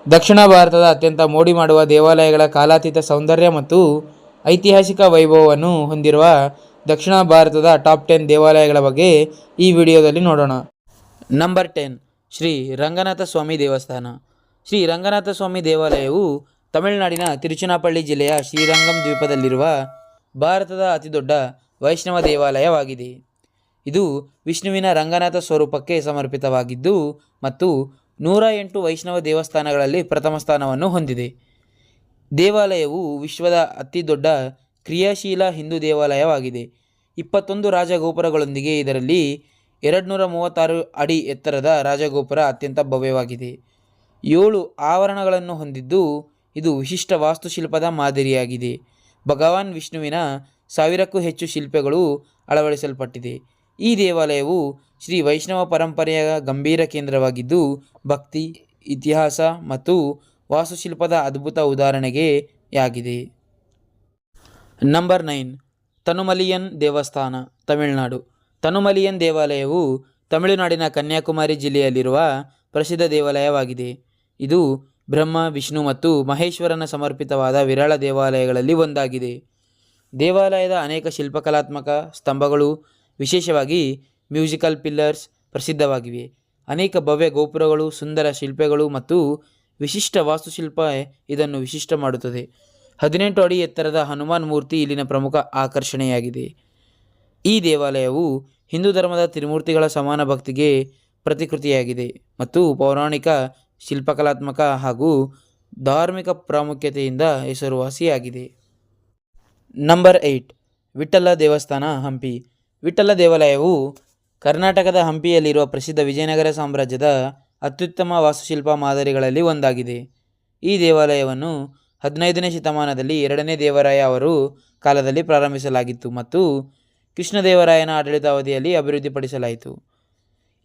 ದಕ್ಷಿಣ ಭಾರತದ ಅತ್ಯಂತ ಮೋಡಿ ಮಾಡುವ ದೇವಾಲಯಗಳ ಕಾಲಾತೀತ ಸೌಂದರ್ಯ ಮತ್ತು ಐತಿಹಾಸಿಕ ವೈಭವವನ್ನು ಹೊಂದಿರುವ ದಕ್ಷಿಣ ಭಾರತದ ಟಾಪ್ 10 ದೇವಾಲಯಗಳ ಬಗ್ಗೆ ಈ ವಿಡಿಯೋದಲ್ಲಿ ನೋಡೋಣ. ನಂಬರ್ 10, ಶ್ರೀ ರಂಗನಾಥ ಸ್ವಾಮಿ ದೇವಸ್ಥಾನ. ಶ್ರೀ ರಂಗನಾಥ ಸ್ವಾಮಿ ದೇವಾಲಯವು ತಮಿಳುನಾಡಿನ ತಿರುಚನಾಪಳ್ಳಿ ಜಿಲ್ಲೆಯ ಶ್ರೀರಂಗಂ ದ್ವೀಪದಲ್ಲಿರುವ ಭಾರತದ ಅತಿದೊಡ್ಡ ವೈಷ್ಣವ ದೇವಾಲಯವಾಗಿದೆ. ಇದು ವಿಷ್ಣುವಿನ ರಂಗನಾಥ ಸ್ವರೂಪಕ್ಕೆ ಸಮರ್ಪಿತವಾಗಿದ್ದು ಮತ್ತು 108 ವೈಷ್ಣವ ದೇವಸ್ಥಾನಗಳಲ್ಲಿ ಪ್ರಥಮ ಸ್ಥಾನವನ್ನು ಹೊಂದಿದೆ. ದೇವಾಲಯವು ವಿಶ್ವದ ಅತಿದೊಡ್ಡ ಕ್ರಿಯಾಶೀಲ ಹಿಂದೂ ದೇವಾಲಯವಾಗಿದೆ. 21 ರಾಜಗೋಪುರಗಳೊಂದಿಗೆ ಇದರಲ್ಲಿ 236 ಅಡಿ ಎತ್ತರದ ರಾಜಗೋಪುರ ಅತ್ಯಂತ ಭವ್ಯವಾಗಿದೆ. 7 ಆವರಣಗಳನ್ನು ಹೊಂದಿದ್ದು ಇದು ವಿಶಿಷ್ಟ ವಾಸ್ತುಶಿಲ್ಪದ ಮಾದರಿಯಾಗಿದೆ. ಭಗವಾನ್ ವಿಷ್ಣುವಿನ 1000ಕ್ಕೂ ಹೆಚ್ಚು ಶಿಲ್ಪಗಳು ಅಳವಡಿಸಲ್ಪಟ್ಟಿದೆ. ಈ ದೇವಾಲಯವು ಶ್ರೀ ವೈಷ್ಣವ ಪರಂಪರೆಯ ಗಂಭೀರ ಕೇಂದ್ರವಾಗಿದ್ದು ಭಕ್ತಿ, ಇತಿಹಾಸ ಮತ್ತು ವಾಸ್ತುಶಿಲ್ಪದ ಅದ್ಭುತ ಉದಾಹರಣೆಯಾಗಿದೆ. ನಂಬರ್ 9, ತನುಮಲಿಯನ್ ದೇವಸ್ಥಾನ, ತಮಿಳುನಾಡು. ತನುಮಲಿಯನ್ ದೇವಾಲಯವು ತಮಿಳುನಾಡಿನ ಕನ್ಯಾಕುಮಾರಿ ಜಿಲ್ಲೆಯಲ್ಲಿರುವ ಪ್ರಸಿದ್ಧ ದೇವಾಲಯವಾಗಿದೆ. ಇದು ಬ್ರಹ್ಮ, ವಿಷ್ಣು ಮತ್ತು ಮಹೇಶ್ವರನ ಸಮರ್ಪಿತವಾದ ವಿರಳ ದೇವಾಲಯಗಳಲ್ಲಿ ಒಂದಾಗಿದೆ. ದೇವಾಲಯದ ಅನೇಕ ಶಿಲ್ಪಕಲಾತ್ಮಕ ಸ್ತಂಭಗಳು, ವಿಶೇಷವಾಗಿ ಮ್ಯೂಸಿಕಲ್ ಪಿಲ್ಲರ್ಸ್, ಪ್ರಸಿದ್ಧವಾಗಿವೆ. ಅನೇಕ ಭವ್ಯ ಗೋಪುರಗಳು, ಸುಂದರ ಶಿಲ್ಪಗಳು ಮತ್ತು ವಿಶಿಷ್ಟ ವಾಸ್ತುಶಿಲ್ಪ ಇದನ್ನು ವಿಶಿಷ್ಟ ಮಾಡುತ್ತದೆ. 18 ಅಡಿ ಎತ್ತರದ ಹನುಮಾನ್ ಮೂರ್ತಿ ಇಲ್ಲಿನ ಪ್ರಮುಖ ಆಕರ್ಷಣೆಯಾಗಿದೆ. ಈ ದೇವಾಲಯವು ಹಿಂದೂ ಧರ್ಮದ ತ್ರಿಮೂರ್ತಿಗಳ ಸಮಾನ ಭಕ್ತಿಗೆ ಪ್ರತಿಕೃತಿಯಾಗಿದೆ ಮತ್ತು ಪೌರಾಣಿಕ ಶಿಲ್ಪಕಲಾತ್ಮಕ ಹಾಗೂ ಧಾರ್ಮಿಕ ಪ್ರಾಮುಖ್ಯತೆಯಿಂದ ಹೆಸರುವಾಸಿಯಾಗಿದೆ. ನಂಬರ್ 8, ವಿಠ್ಠಲ ದೇವಸ್ಥಾನ, ಹಂಪಿ. ವಿಠ್ಠಲ ದೇವಾಲಯವು ಕರ್ನಾಟಕದ ಹಂಪಿಯಲ್ಲಿರುವ ಪ್ರಸಿದ್ಧ ವಿಜಯನಗರ ಸಾಮ್ರಾಜ್ಯದ ಅತ್ಯುತ್ತಮ ವಾಸ್ತುಶಿಲ್ಪ ಮಾದರಿಗಳಲ್ಲಿ ಒಂದಾಗಿದೆ. ಈ ದೇವಾಲಯವನ್ನು 15ನೇ ಶತಮಾನದಲ್ಲಿ 2ನೇ ದೇವರಾಯ ಅವರ ಕಾಲದಲ್ಲಿ ಪ್ರಾರಂಭಿಸಲಾಗಿತ್ತು ಮತ್ತು ಕೃಷ್ಣದೇವರಾಯನ ಆಡಳಿತಾವಧಿಯಲ್ಲಿ ಅಭಿವೃದ್ಧಿಪಡಿಸಲಾಯಿತು.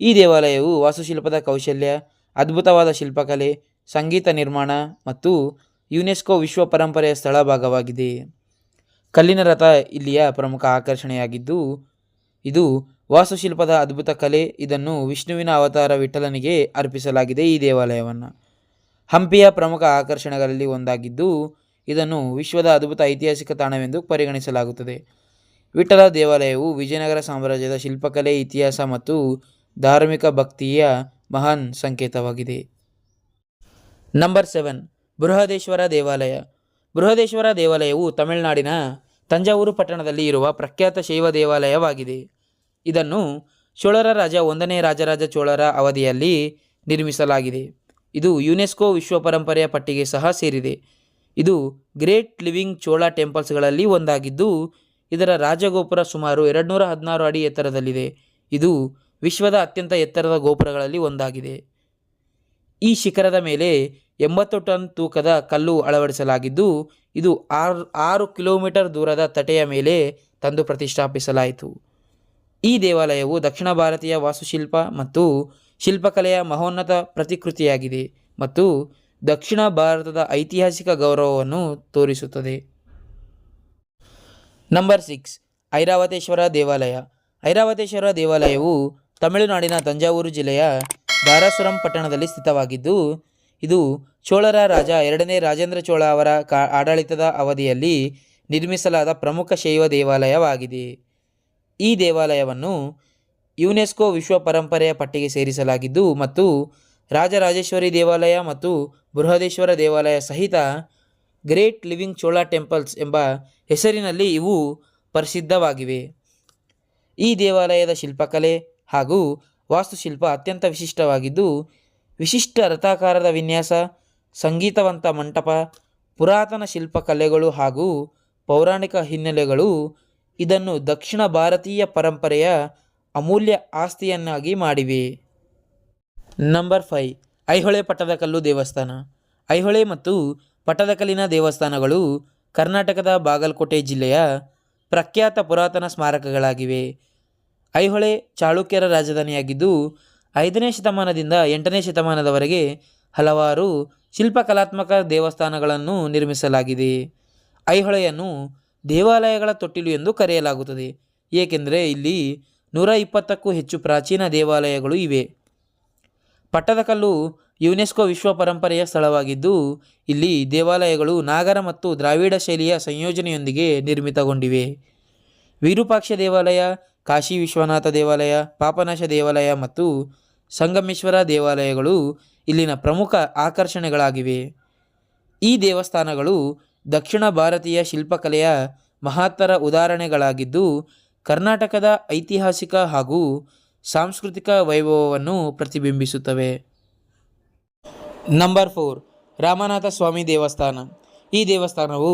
ಈ ದೇವಾಲಯವು ವಾಸ್ತುಶಿಲ್ಪದ ಕೌಶಲ್ಯ, ಅದ್ಭುತವಾದ ಶಿಲ್ಪಕಲೆ, ಸಂಗೀತ ನಿರ್ಮಾಣ ಮತ್ತು ಯುನೆಸ್ಕೋ ವಿಶ್ವ ಪರಂಪರೆಯ ಸ್ಥಳ ಭಾಗವಾಗಿದೆ. ಕಲ್ಲಿನ ರಥ ಇಲ್ಲಿಯ ಪ್ರಮುಖ ಆಕರ್ಷಣೆಯಾಗಿದ್ದು ಇದು ವಾಸ್ತುಶಿಲ್ಪದ ಅದ್ಭುತ ಕಲೆ. ಇದನ್ನು ವಿಷ್ಣುವಿನ ಅವತಾರ ವಿಠ್ಠಲನಿಗೆ ಅರ್ಪಿಸಲಾಗಿದೆ. ಈ ದೇವಾಲಯವನ್ನು ಹಂಪಿಯ ಪ್ರಮುಖ ಆಕರ್ಷಣೆಗಳಲ್ಲಿ ಒಂದಾಗಿದ್ದು ಇದನ್ನು ವಿಶ್ವದ ಅದ್ಭುತ ಐತಿಹಾಸಿಕ ತಾಣವೆಂದು ಪರಿಗಣಿಸಲಾಗುತ್ತದೆ. ವಿಠ್ಠಲ ದೇವಾಲಯವು ವಿಜಯನಗರ ಸಾಮ್ರಾಜ್ಯದ ಶಿಲ್ಪಕಲೆ, ಇತಿಹಾಸ ಮತ್ತು ಧಾರ್ಮಿಕ ಭಕ್ತಿಯ ಮಹಾನ್ ಸಂಕೇತವಾಗಿದೆ. ನಂಬರ್ 7, ಬೃಹದೇಶ್ವರ ದೇವಾಲಯ. ಬೃಹದೇಶ್ವರ ದೇವಾಲಯವು ತಮಿಳುನಾಡಿನ ತಂಜಾವೂರು ಪಟ್ಟಣದಲ್ಲಿ ಇರುವ ಪ್ರಖ್ಯಾತ ಶೈವ ದೇವಾಲಯವಾಗಿದೆ. ಇದನ್ನು ಚೋಳರ ರಾಜ 1ನೇ ರಾಜರಾಜ ಚೋಳರ ಅವಧಿಯಲ್ಲಿ ನಿರ್ಮಿಸಲಾಗಿದೆ. ಇದು ಯುನೆಸ್ಕೋ ವಿಶ್ವ ಪರಂಪರೆಯ ಪಟ್ಟಿಗೆ ಸಹ ಸೇರಿದೆ. ಇದು ಗ್ರೇಟ್ ಲಿವಿಂಗ್ ಚೋಳ ಟೆಂಪಲ್ಸ್ಗಳಲ್ಲಿ ಒಂದಾಗಿದ್ದು ಇದರ ರಾಜಗೋಪುರ ಸುಮಾರು 216 ಅಡಿ ಎತ್ತರದಲ್ಲಿದೆ. ಇದು ವಿಶ್ವದ ಅತ್ಯಂತ ಎತ್ತರದ ಗೋಪುರಗಳಲ್ಲಿ ಒಂದಾಗಿದೆ. ಈ ಶಿಖರದ ಮೇಲೆ 80 ಟನ್ ತೂಕದ ಕಲ್ಲು ಅಳವಡಿಸಲಾಗಿದ್ದು ಇದು 6 ಕಿಲೋಮೀಟರ್ ದೂರದ ತಟೆಯ ಮೇಲೆ ತಂದು ಪ್ರತಿಷ್ಠಾಪಿಸಲಾಯಿತು. ಈ ದೇವಾಲಯವು ದಕ್ಷಿಣ ಭಾರತೀಯ ವಾಸ್ತುಶಿಲ್ಪ ಮತ್ತು ಶಿಲ್ಪಕಲೆಯ ಮಹೋನ್ನತ ಪ್ರತಿಕೃತಿಯಾಗಿದೆ ಮತ್ತು ದಕ್ಷಿಣ ಭಾರತದ ಐತಿಹಾಸಿಕ ಗೌರವವನ್ನು ತೋರಿಸುತ್ತದೆ. ನಂಬರ್ 6, ಐರಾವತೇಶ್ವರ ದೇವಾಲಯ. ಐರಾವತೇಶ್ವರ ದೇವಾಲಯವು ತಮಿಳುನಾಡಿನ ತಂಜಾವೂರು ಜಿಲ್ಲೆಯ ಧಾರಾಸುರಂ ಪಟ್ಟಣದಲ್ಲಿ ಸ್ಥಿತವಾಗಿದ್ದು ಇದು ಚೋಳರ ರಾಜ 2ನೇ ರಾಜೇಂದ್ರ ಚೋಳ ಅವರ ಆಡಳಿತದ ಅವಧಿಯಲ್ಲಿ ನಿರ್ಮಿಸಲಾದ ಪ್ರಮುಖ ಶೈವ ದೇವಾಲಯವಾಗಿದೆ. ಈ ದೇವಾಲಯವನ್ನು ಯುನೆಸ್ಕೋ ವಿಶ್ವ ಪರಂಪರೆಯ ಪಟ್ಟಿಗೆ ಸೇರಿಸಲಾಗಿದ್ದು ಮತ್ತು ರಾಜರಾಜೇಶ್ವರಿ ದೇವಾಲಯ ಮತ್ತು ಬೃಹದೇಶ್ವರ ದೇವಾಲಯ ಸಹಿತ ಗ್ರೇಟ್ ಲಿವಿಂಗ್ ಚೋಳ ಟೆಂಪಲ್ಸ್ ಎಂಬ ಹೆಸರಿನಲ್ಲಿ ಇವು ಪ್ರಸಿದ್ಧವಾಗಿವೆ. ಈ ದೇವಾಲಯದ ಶಿಲ್ಪಕಲೆ ಹಾಗೂ ವಾಸ್ತುಶಿಲ್ಪ ಅತ್ಯಂತ ವಿಶಿಷ್ಟವಾಗಿದ್ದು ವಿಶಿಷ್ಟ ರಥಾಕಾರದ ವಿನ್ಯಾಸ, ಸಂಗೀತವಂತ ಮಂಟಪ, ಪುರಾತನ ಶಿಲ್ಪಕಲೆಗಳು ಹಾಗೂ ಪೌರಾಣಿಕ ಹಿನ್ನೆಲೆಗಳು ಇದನ್ನು ದಕ್ಷಿಣ ಭಾರತೀಯ ಪರಂಪರೆಯ ಅಮೂಲ್ಯ ಆಸ್ತಿಯನ್ನಾಗಿ ಮಾಡಿವೆ. ನಂಬರ್ 5, ಐಹೊಳೆ ಪಟ್ಟದಕಲ್ಲು ದೇವಸ್ಥಾನ. ಐಹೊಳೆ ಮತ್ತು ಪಟ್ಟದಕಲ್ಲಿನ ದೇವಸ್ಥಾನಗಳು ಕರ್ನಾಟಕದ ಬಾಗಲಕೋಟೆ ಜಿಲ್ಲೆಯ ಪ್ರಖ್ಯಾತ ಪುರಾತನ ಸ್ಮಾರಕಗಳಾಗಿವೆ. ಐಹೊಳೆ ಚಾಳುಕ್ಯರ ರಾಜಧಾನಿಯಾಗಿದ್ದು 5ನೇ ಶತಮಾನದಿಂದ 8ನೇ ಶತಮಾನದವರೆಗೆ ಹಲವಾರು ಶಿಲ್ಪಕಲಾತ್ಮಕ ದೇವಸ್ಥಾನಗಳನ್ನು ನಿರ್ಮಿಸಲಾಗಿದೆ. ಐಹೊಳೆಯನ್ನು ದೇವಾಲಯಗಳ ತೊಟ್ಟಿಲು ಎಂದು ಕರೆಯಲಾಗುತ್ತದೆ, ಏಕೆಂದರೆ ಇಲ್ಲಿ 120ಕ್ಕೂ ಹೆಚ್ಚು ಪ್ರಾಚೀನ ದೇವಾಲಯಗಳು ಇವೆ. ಪಟ್ಟದಕಲ್ಲು ಯುನೆಸ್ಕೋ ವಿಶ್ವ ಪರಂಪರೆಯ ಸ್ಥಳವಾಗಿದ್ದು ಇಲ್ಲಿ ದೇವಾಲಯಗಳು ನಾಗರ ಮತ್ತು ದ್ರಾವಿಡ ಶೈಲಿಯ ಸಂಯೋಜನೆಯೊಂದಿಗೆ ನಿರ್ಮಿತಗೊಂಡಿವೆ. ವಿರೂಪಾಕ್ಷ ದೇವಾಲಯ, ಕಾಶಿ ವಿಶ್ವನಾಥ ದೇವಾಲಯ, ಪಾಪನಾಶ ದೇವಾಲಯ ಮತ್ತು ಸಂಗಮೇಶ್ವರ ದೇವಾಲಯಗಳು ಇಲ್ಲಿನ ಪ್ರಮುಖ ಆಕರ್ಷಣೆಗಳಾಗಿವೆ. ಈ ದೇವಸ್ಥಾನಗಳು ದಕ್ಷಿಣ ಭಾರತೀಯ ಶಿಲ್ಪಕಲೆಯ ಮಹತ್ತರ ಉದಾಹರಣೆಗಳಾಗಿದ್ದು ಕರ್ನಾಟಕದ ಐತಿಹಾಸಿಕ ಹಾಗೂ ಸಾಂಸ್ಕೃತಿಕ ವೈಭವವನ್ನು ಪ್ರತಿಬಿಂಬಿಸುತ್ತವೆ. ನಂಬರ್ 4, ರಾಮನಾಥ ಸ್ವಾಮಿ ದೇವಸ್ಥಾನ. ಈ ದೇವಸ್ಥಾನವು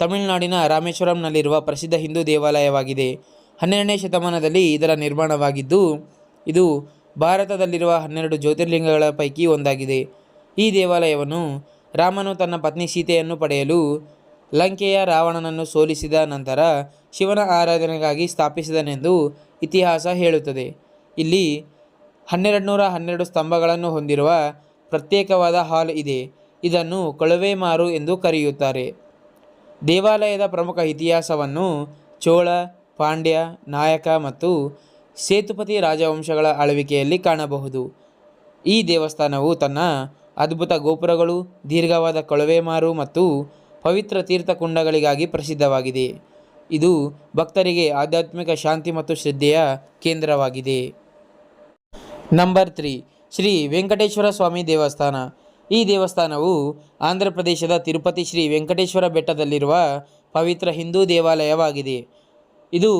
ತಮಿಳುನಾಡಿನ ರಾಮೇಶ್ವರಂನಲ್ಲಿರುವ ಪ್ರಸಿದ್ಧ ಹಿಂದೂ ದೇವಾಲಯವಾಗಿದೆ. 12ನೇ ಶತಮಾನದಲ್ಲಿ ಇದರ ನಿರ್ಮಾಣವಾಗಿದ್ದು ಇದು ಭಾರತದಲ್ಲಿರುವ 12 ಜ್ಯೋತಿರ್ಲಿಂಗಗಳ ಪೈಕಿ ಒಂದಾಗಿದೆ. ಈ ದೇವಾಲಯವನ್ನು ರಾಮನು ತನ್ನ ಪತ್ನಿ ಸೀತೆಯನ್ನು ಪಡೆಯಲು ಲಂಕೆಯ ರಾವಣನನ್ನು ಸೋಲಿಸಿದ ನಂತರ ಶಿವನ ಆರಾಧನೆಗಾಗಿ ಸ್ಥಾಪಿಸಿದನೆಂದು ಇತಿಹಾಸ ಹೇಳುತ್ತದೆ. ಇಲ್ಲಿ 1212 ಸ್ತಂಭಗಳನ್ನು ಹೊಂದಿರುವ ಪ್ರತ್ಯೇಕವಾದ ಹಾಲ್ ಇದೆ. ಇದನ್ನು ಕೊಳವೆಮಾರು ಎಂದು ಕರೆಯುತ್ತಾರೆ. ದೇವಾಲಯದ ಪ್ರಮುಖ ಇತಿಹಾಸವನ್ನು ಚೋಳ, ಪಾಂಡ್ಯ, ನಾಯಕ ಮತ್ತು ಸೇತುಪತಿ ರಾಜವಂಶಗಳ ಆಳ್ವಿಕೆಯಲ್ಲಿ ಕಾಣಬಹುದು. ಈ ದೇವಸ್ಥಾನವು ತನ್ನ ಅದ್ಭುತ ಗೋಪುರಗಳು, ದೀರ್ಘವಾದ ಕೊಳವೆಮಾರು ಮತ್ತು ಪವಿತ್ರ ತೀರ್ಥಕುಂಡಗಳಿಗಾಗಿ ಪ್ರಸಿದ್ಧವಾಗಿದೆ. ಇದು ಭಕ್ತರಿಗೆ ಆಧ್ಯಾತ್ಮಿಕ ಶಾಂತಿ ಮತ್ತು ಶ್ರದ್ಧೆಯ ಕೇಂದ್ರವಾಗಿದೆ. ನಂಬರ್ 3, ಶ್ರೀ ವೆಂಕಟೇಶ್ವರ ಸ್ವಾಮಿ ದೇವಸ್ಥಾನ. ಈ ದೇವಸ್ಥಾನವು ಆಂಧ್ರ ಪ್ರದೇಶದ ತಿರುಪತಿ ಶ್ರೀ ವೆಂಕಟೇಶ್ವರ ಬೆಟ್ಟದಲ್ಲಿರುವ ಪವಿತ್ರ ಹಿಂದೂ ದೇವಾಲಯವಾಗಿದೆ. ಇದು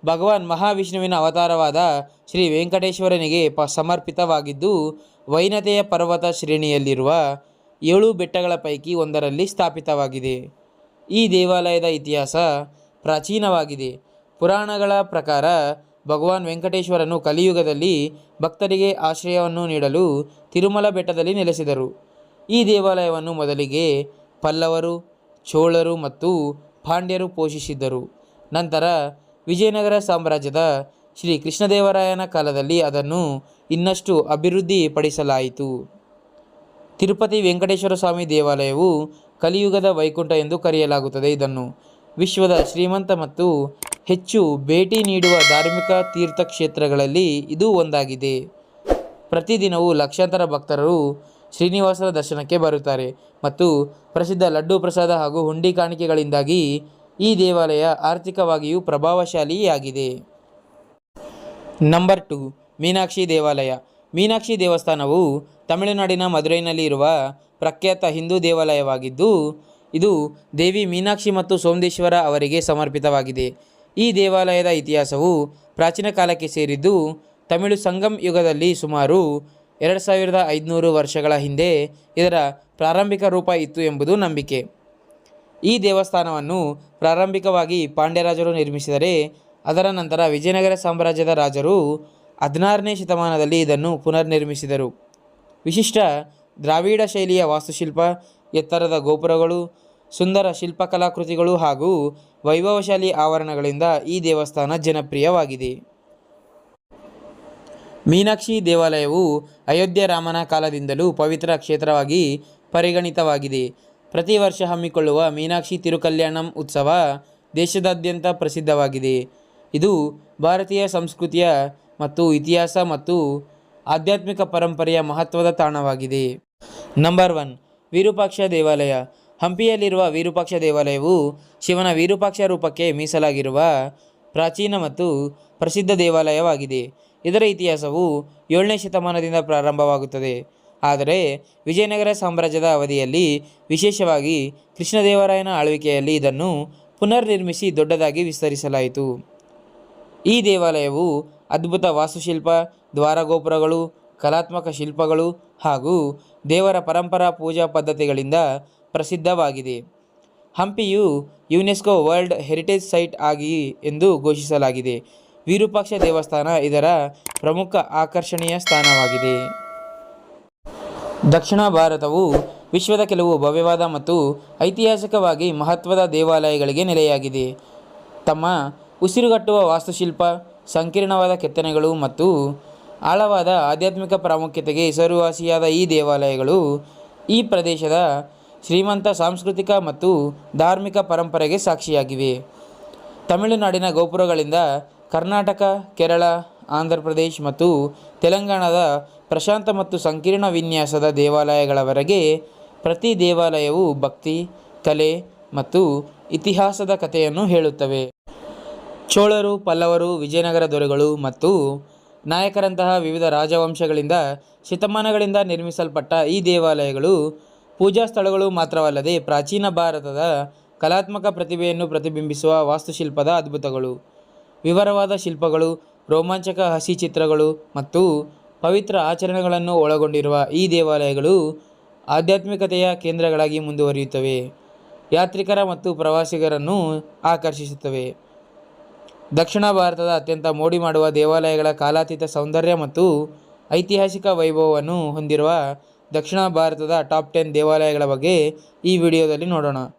ಭಗವಾನ್ ಮಹಾವಿಷ್ಣುವಿನ ಅವತಾರವಾದ ಶ್ರೀ ವೆಂಕಟೇಶ್ವರನಿಗೆ ಸಮರ್ಪಿತವಾಗಿದ್ದು ವೈನತೆಯ ಪರ್ವತ ಶ್ರೇಣಿಯಲ್ಲಿರುವ 7 ಬೆಟ್ಟಗಳ ಪೈಕಿ ಒಂದರಲ್ಲಿ ಸ್ಥಾಪಿತವಾಗಿದೆ. ಈ ದೇವಾಲಯದ ಇತಿಹಾಸ ಪ್ರಾಚೀನವಾಗಿದೆ. ಪುರಾಣಗಳ ಪ್ರಕಾರ ಭಗವಾನ್ ವೆಂಕಟೇಶ್ವರನು ಕಲಿಯುಗದಲ್ಲಿ ಭಕ್ತರಿಗೆ ಆಶ್ರಯವನ್ನು ನೀಡಲು ತಿರುಮಲ ಬೆಟ್ಟದಲ್ಲಿ ನೆಲೆಸಿದರು. ಈ ದೇವಾಲಯವನ್ನು ಮೊದಲಿಗೆ ಪಲ್ಲವರು, ಚೋಳರು ಮತ್ತು ಪಾಂಡ್ಯರು ಪೋಷಿಸಿದ್ದರು. ನಂತರ ವಿಜಯನಗರ ಸಾಮ್ರಾಜ್ಯದ ಶ್ರೀ ಕೃಷ್ಣದೇವರಾಯನ ಕಾಲದಲ್ಲಿ ಅದನ್ನು ಇನ್ನಷ್ಟು ಅಭಿವೃದ್ಧಿಪಡಿಸಲಾಯಿತು. ತಿರುಪತಿ ವೆಂಕಟೇಶ್ವರ ಸ್ವಾಮಿ ದೇವಾಲಯವು ಕಲಿಯುಗದ ವೈಕುಂಠ ಎಂದು ಕರೆಯಲಾಗುತ್ತದೆ. ಇದನ್ನು ವಿಶ್ವದ ಶ್ರೀಮಂತ ಮತ್ತು ಹೆಚ್ಚು ಭೇಟಿ ನೀಡುವ ಧಾರ್ಮಿಕ ತೀರ್ಥಕ್ಷೇತ್ರಗಳಲ್ಲಿ ಇದು ಒಂದಾಗಿದೆ. ಪ್ರತಿದಿನವೂ ಲಕ್ಷಾಂತರ ಭಕ್ತರು ಶ್ರೀನಿವಾಸನ ದರ್ಶನಕ್ಕೆ ಬರುತ್ತಾರೆ ಮತ್ತು ಪ್ರಸಿದ್ಧ ಲಡ್ಡು ಪ್ರಸಾದ ಹಾಗೂ ಹುಂಡಿ ಕಾಣಿಕೆಗಳಿಂದಾಗಿ ಈ ದೇವಾಲಯ ಆರ್ಥಿಕವಾಗಿಯೂ ಪ್ರಭಾವಶಾಲಿಯಾಗಿದೆ. ನಂಬರ್ 2, ಮೀನಾಕ್ಷಿ ದೇವಾಲಯ. ಮೀನಾಕ್ಷಿ ದೇವಸ್ಥಾನವು ತಮಿಳುನಾಡಿನ ಮದುರೈನಲ್ಲಿ ಇರುವ ಪ್ರಖ್ಯಾತ ಹಿಂದೂ ದೇವಾಲಯವಾಗಿದ್ದು ಇದು ದೇವಿ ಮೀನಾಕ್ಷಿ ಮತ್ತು ಸೋಮೇಶ್ವರ ಅವರಿಗೆ ಸಮರ್ಪಿತವಾಗಿದೆ. ಈ ದೇವಾಲಯದ ಇತಿಹಾಸವು ಪ್ರಾಚೀನ ಕಾಲಕ್ಕೆ ಸೇರಿದ್ದು ತಮಿಳು ಸಂಗಮ್ ಯುಗದಲ್ಲಿ ಸುಮಾರು 2500 ವರ್ಷಗಳ ಹಿಂದೆ ಇದರ ಪ್ರಾರಂಭಿಕ ರೂಪ ಇತ್ತು ಎಂಬುದು ನಂಬಿಕೆ. ಈ ದೇವಸ್ಥಾನವನ್ನು ಪ್ರಾರಂಭಿಕವಾಗಿ ಪಾಂಡ್ಯರಾಜರು ನಿರ್ಮಿಸಿದರೆ ಅದರ ನಂತರ ವಿಜಯನಗರ ಸಾಮ್ರಾಜ್ಯದ ರಾಜರು 16ನೇ ಶತಮಾನದಲ್ಲಿ ಇದನ್ನು ಪುನರ್ನಿರ್ಮಿಸಿದರು. ವಿಶಿಷ್ಟ ದ್ರಾವಿಡ ಶೈಲಿಯ ವಾಸ್ತುಶಿಲ್ಪ, ಎತ್ತರದ ಗೋಪುರಗಳು, ಸುಂದರ ಶಿಲ್ಪಕಲಾಕೃತಿಗಳು ಹಾಗೂ ವೈಭವಶಾಲಿ ಆವರಣಗಳಿಂದ ಈ ದೇವಸ್ಥಾನ ಜನಪ್ರಿಯವಾಗಿದೆ. ಮೀನಾಕ್ಷಿ ದೇವಾಲಯವು ಅಯೋಧ್ಯೆ ರಾಮನ ಕಾಲದಿಂದಲೂ ಪವಿತ್ರ ಕ್ಷೇತ್ರವಾಗಿ ಪರಿಗಣಿತವಾಗಿದೆ. ಪ್ರತಿ ವರ್ಷ ಹಮ್ಮಿಕೊಳ್ಳುವ ಮೀನಾಕ್ಷಿ ತಿರುಕಲ್ಯಾಣಂ ಉತ್ಸವ ದೇಶದಾದ್ಯಂತ ಪ್ರಸಿದ್ಧವಾಗಿದೆ. ಇದು ಭಾರತೀಯ ಸಂಸ್ಕೃತಿಯ ಮತ್ತು ಇತಿಹಾಸ ಮತ್ತು ಆಧ್ಯಾತ್ಮಿಕ ಪರಂಪರೆಯ ಮಹತ್ವದ ತಾಣವಾಗಿದೆ. ನಂಬರ್ 1, ವಿರೂಪಾಕ್ಷ ದೇವಾಲಯ. ಹಂಪಿಯಲ್ಲಿರುವ ವಿರೂಪಾಕ್ಷ ದೇವಾಲಯವು ಶಿವನ ವಿರೂಪಾಕ್ಷ ರೂಪಕ್ಕೆ ಮೀಸಲಾಗಿರುವ ಪ್ರಾಚೀನ ಮತ್ತು ಪ್ರಸಿದ್ಧ ದೇವಾಲಯವಾಗಿದೆ. ಇದರ ಇತಿಹಾಸವು 7ನೇ ಶತಮಾನದಿಂದ ಪ್ರಾರಂಭವಾಗುತ್ತದೆ. ಆದರೆ ವಿಜಯನಗರ ಸಾಮ್ರಾಜ್ಯದ ಅವಧಿಯಲ್ಲಿ ವಿಶೇಷವಾಗಿ ಕೃಷ್ಣದೇವರಾಯನ ಆಳ್ವಿಕೆಯಲ್ಲಿ ಇದನ್ನು ಪುನರ್ನಿರ್ಮಿಸಿ ದೊಡ್ಡದಾಗಿ ವಿಸ್ತರಿಸಲಾಯಿತು. ಈ ದೇವಾಲಯವು ಅದ್ಭುತ ವಾಸ್ತುಶಿಲ್ಪ, ದ್ವಾರಗೋಪುರಗಳು, ಕಲಾತ್ಮಕ ಶಿಲ್ಪಗಳು ಹಾಗೂ ದೇವರ ಪರಂಪರಾ ಪೂಜಾ ಪದ್ಧತಿಗಳಿಂದ ಪ್ರಸಿದ್ಧವಾಗಿದೆ. ಹಂಪಿಯು ಯುನೆಸ್ಕೋ ವರ್ಲ್ಡ್ ಹೆರಿಟೇಜ್ ಸೈಟ್ ಆಗಿ ಎಂದು ಘೋಷಿಸಲಾಗಿದೆ. ವಿರೂಪಾಕ್ಷ ದೇವಸ್ಥಾನ ಇದರ ಪ್ರಮುಖ ಆಕರ್ಷಣೀಯ ಸ್ಥಾನವಾಗಿದೆ. ದಕ್ಷಿಣ ಭಾರತವು ವಿಶ್ವದ ಕೆಲವು ಭವ್ಯವಾದ ಮತ್ತು ಐತಿಹಾಸಿಕವಾಗಿ ಮಹತ್ವದ ದೇವಾಲಯಗಳಿಗೆ ನೆಲೆಯಾಗಿದೆ. ತಮ್ಮ ಉಸಿರುಗಟ್ಟುವ ವಾಸ್ತುಶಿಲ್ಪ, ಸಂಕೀರ್ಣವಾದ ಕೆತ್ತನೆಗಳು ಮತ್ತು ಆಳವಾದ ಆಧ್ಯಾತ್ಮಿಕ ಪ್ರಾಮುಖ್ಯತೆಗೆ ಹೆಸರುವಾಸಿಯಾದ ಈ ದೇವಾಲಯಗಳು ಈ ಪ್ರದೇಶದ ಶ್ರೀಮಂತ ಸಾಂಸ್ಕೃತಿಕ ಮತ್ತು ಧಾರ್ಮಿಕ ಪರಂಪರೆಗೆ ಸಾಕ್ಷಿಯಾಗಿವೆ. ತಮಿಳುನಾಡಿನ ಗೋಪುರಗಳಿಂದ ಕರ್ನಾಟಕ, ಕೇರಳ, ಆಂಧ್ರ ಪ್ರದೇಶ್ ಮತ್ತು ತೆಲಂಗಾಣದ ಪ್ರಶಾಂತ ಮತ್ತು ಸಂಕೀರ್ಣ ವಿನ್ಯಾಸದ ದೇವಾಲಯಗಳವರೆಗೆ ಪ್ರತಿ ದೇವಾಲಯವು ಭಕ್ತಿ, ಕಲೆ ಮತ್ತು ಇತಿಹಾಸದ ಕಥೆಯನ್ನು ಹೇಳುತ್ತವೆ. ಚೋಳರು, ಪಲ್ಲವರು, ವಿಜಯನಗರ ದೊರೆಗಳು ಮತ್ತು ನಾಯಕರಂತಹ ವಿವಿಧ ರಾಜವಂಶಗಳಿಂದ ಶತಮಾನಗಳಿಂದ ನಿರ್ಮಿಸಲ್ಪಟ್ಟ ಈ ದೇವಾಲಯಗಳು ಪೂಜಾ ಸ್ಥಳಗಳು ಮಾತ್ರವಲ್ಲದೆ ಪ್ರಾಚೀನ ಭಾರತದ ಕಲಾತ್ಮಕ ಪ್ರತಿಭೆಯನ್ನು ಪ್ರತಿಬಿಂಬಿಸುವ ವಾಸ್ತುಶಿಲ್ಪದ ಅದ್ಭುತಗಳು. ವಿವರವಾದ ಶಿಲ್ಪಗಳು, ರೋಮಾಂಚಕ ಹಸಿ ಚಿತ್ರಗಳು ಮತ್ತು ಪವಿತ್ರ ಆಚರಣೆಗಳನ್ನು ಒಳಗೊಂಡಿರುವ ಈ ದೇವಾಲಯಗಳು ಆಧ್ಯಾತ್ಮಿಕತೆಯ ಕೇಂದ್ರಗಳಾಗಿ ಮುಂದುವರಿಯುತ್ತವೆ, ಯಾತ್ರಿಕರ ಮತ್ತು ಪ್ರವಾಸಿಗರನ್ನು ಆಕರ್ಷಿಸುತ್ತವೆ. ದಕ್ಷಿಣ ಭಾರತದ ಅತ್ಯಂತ ಮೋಡಿ ಮಾಡುವ ದೇವಾಲಯಗಳ ಕಾಲಾತೀತ ಸೌಂದರ್ಯ ಮತ್ತು ಐತಿಹಾಸಿಕ ವೈಭವವನ್ನು ಹೊಂದಿರುವ ದಕ್ಷಿಣ ಭಾರತದ ಟಾಪ್ 10 ದೇವಾಲಯಗಳ ಬಗ್ಗೆ ಈ ವಿಡಿಯೋದಲ್ಲಿ ನೋಡೋಣ.